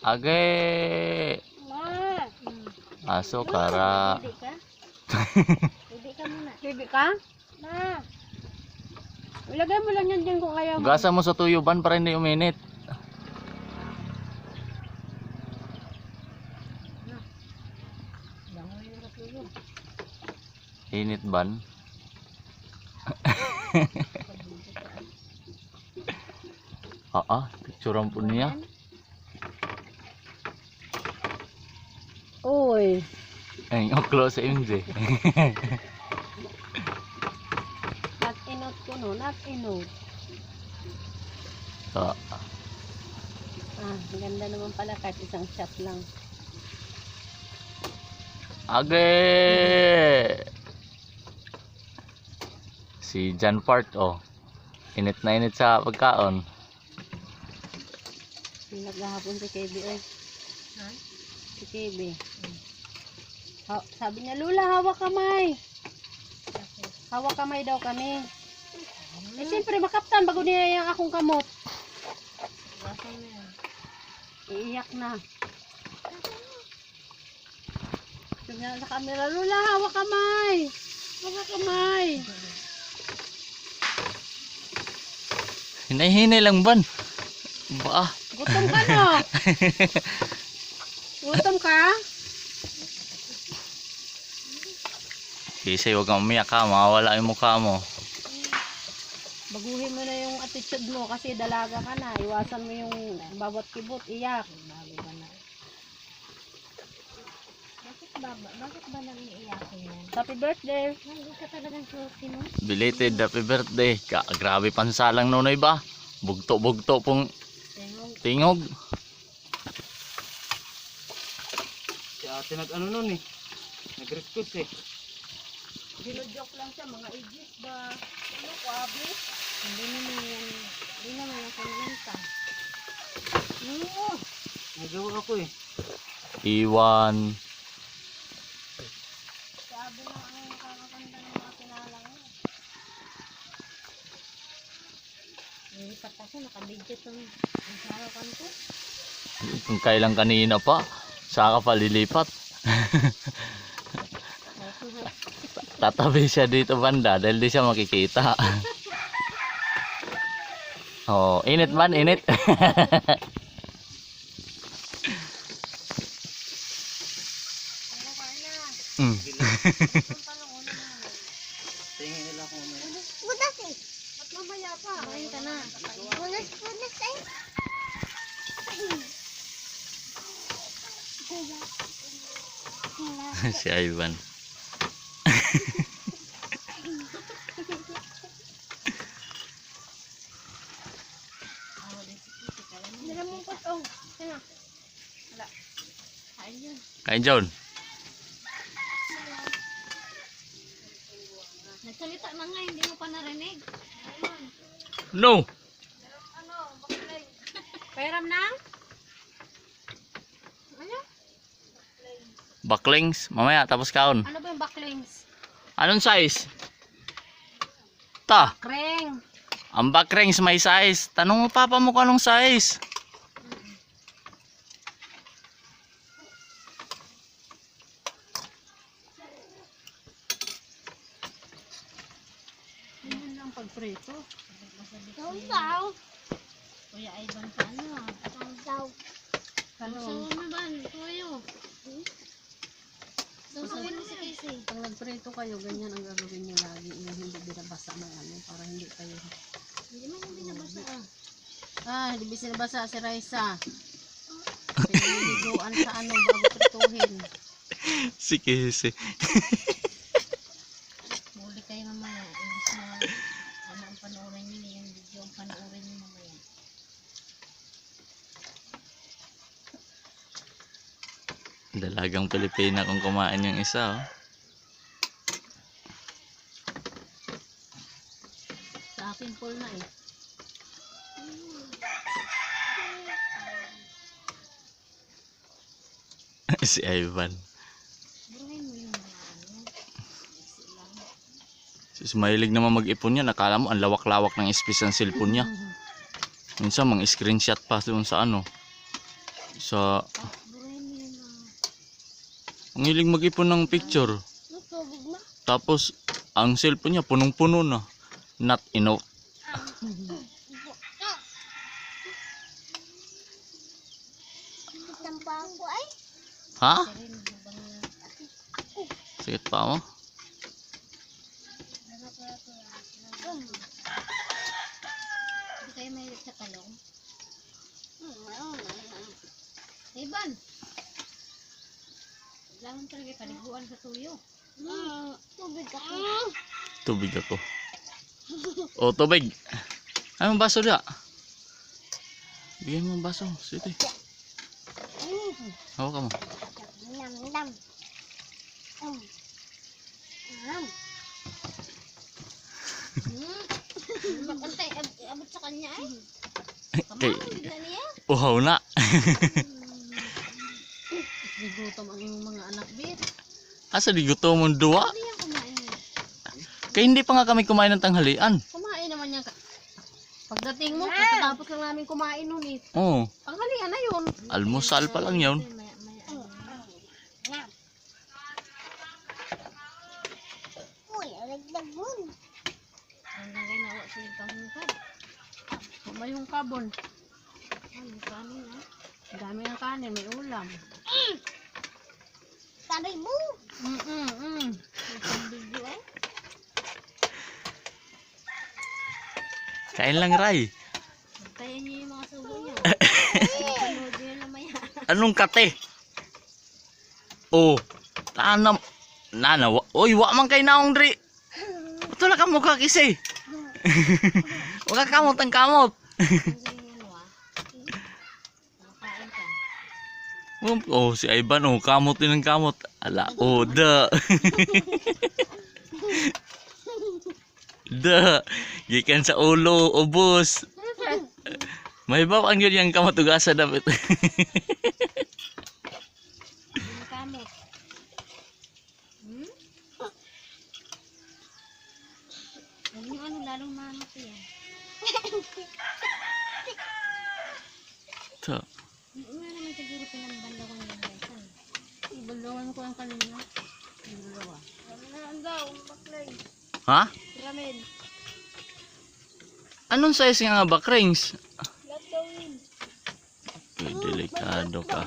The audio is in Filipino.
Age. Ma. Aso kara. Bibi ka? Bibi ka muna. Bibi ka? Ma. Ilagay mo lang yan dyan kung ayaw mo. Gasa mo sa tuyuban para hindi uminit. Init ban. Picturean po niya. Uy. Ay, close sa MJ. Not inot ko no, not inot. So, Ang ganda naman pala kahit isang shot lang. age. Si John Part, oh. Init na init sa pagkaon. Naghahapon si KB oy. Ha? Si KB. Sabi niya, Lula, hawak kamay. Hawak kamay daw kami. Eh, siyempre, makaptan bago niya yung akong kamot. Basa mo yan. Iiyak na. Sabi niya sa camera, Lula, hawak kamay. Hawak kamay. Hinay-hinay lang ban. Ba? Gutom ka no? Gutom ka? Kasi huwag kang umiyak ha, mawawala yung mukha mo. Baguhin mo na yung attitude mo kasi dalaga ka na. Iwasan mo yung bawat kibot, iyak. Bakit ba nang iiyakin yan? Happy birthday. Hindi ka talagang suki mo? Belated happy birthday. Grabe pansalang nunoy ba? Bugto-bugto pong tingog. Si ate nag-ano nun eh. Nag-request eh. Dino-joke lang siya, mga igis ba? Ano, kwabi? Hindi naman yan kumenta. Oo. Nagawa ako eh. Iwan. Sabi na ang nakakaganda ng mga pinalang mo. Nilipat ako, nakabidyo itong harapan ko. Kung kailan kanina pa, saka pa lilipat. Tatabi siya dito banda dahil di siya makikita. Oh, init man, init. Tingin nila ako may. Butas eh! Ba't mamaya pa? Kumain ka na. Bunas eh! Si Ivan. Hindi mo po ito. Sino? Ayun. Kain John. Nagsalita na nga, hindi mo pa narinig. No. Pairam na? Ano? Backlings. Mamaya tapos kaon. Ano ba yung backlings? Anong size? Ta. Kreng. Ang backlings may size. Tanong mo papa mo kung anong size. Yan lang pagprito. Sausaw! Kuya Ivan ka ano ah. Sausaw. Sausaw Ano? mo ba? Tuyo. Sausawin mo si Casey. Pag nagprito kayo, ganyan ang gagawin niyo lagi. Yung hindi binabasa ng ano, para hindi kayo... Hindi man yung binabasa ah. Hindi binabasa si Raisa. Piniliguan sa ano, bago prituhin. Sige. Muli kayo mamaya. Imbis na ano ang panoorin nyo, yung video ang panoorin nyo mamaya. Dalagang Pilipina kung kumain yung isa. Oh. Sa akin full na eh. Si Ivan. Buruhin mo yung mga ano. Easy lang. Si mahilig naman mag-ipon niya. Nakala mo ang lawak-lawak ng space ng cellphone niya. Minsan mang screenshot pa doon sa ano. Sa Burahin mo yun na. ang hiling mag-ipon ng picture. Tubig na. Tapos ang cellphone niya punong-puno na. Not enough. Tampa ako ay. Ha? Sakit pa mo? Hindi kayo mahilig sa talong? Iban! Kailangan talaga paliguan sa tuyo. Tubig ako. Tubig ako. Oh, tubig. Ay, baso dia. Bigyan mo ang baso. Sige. Hawak ka mo. Nam. Makantay, abot sa kanya eh. Okay. Bigla niya. Uhaw na. Gutom ang mga anak, bit. Asa di gusto mong duwa? Hindi yan kumain. Kaya hindi pa nga kami kumain ng tanghalian. Kumain naman yan. Pagdating mo, pagkatapos lang namin kumain nun eh. Oh, Tanghalian na yun. almusal pa lang yun. Uy, alagdag mo. Ang lagay na ako sa panghungkad. May yung kabon. Ano, kanin ah. Ang dami ng kanin, may ulam. Sabi mo. Mm. Video eh. Kain lang, Ray. Tayo niyo yung mga sugo niya. Panood niyo yun namaya. Anong kate? Oh, nana, oy, wa man kay naong dri. Ito lang ka mukha kisi. Wala kamot ang kamot. Ang ganyan ano ah. Nakain ka. Oh, si Ivan, oh, kamot din ang kamot. Ala, oh, da. Da. Gikan sa ulo, ubos. May bawang yun yung kamot ugasa dapat. Yung kamot. Huwag yung ano, lalong manot yan. So, Nga naman siguro pinambandawan yung besan. Ibalungan ko ang kanina. Yung dalawa. Ang daw, baklay. ha? Ramen. Anong size nga ba, Krings? Lahat gawin. Okay, delikado ka.